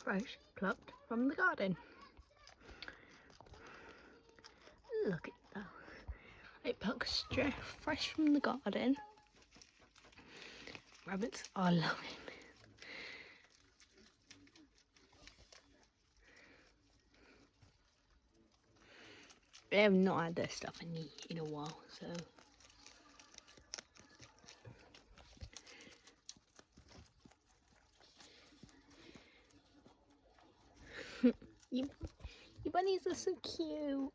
fresh plucked from the garden. Look at that. It plucked straight fresh from the garden. Rabbits are loving. They have not had their stuff in a while, so you bunnies are so cute.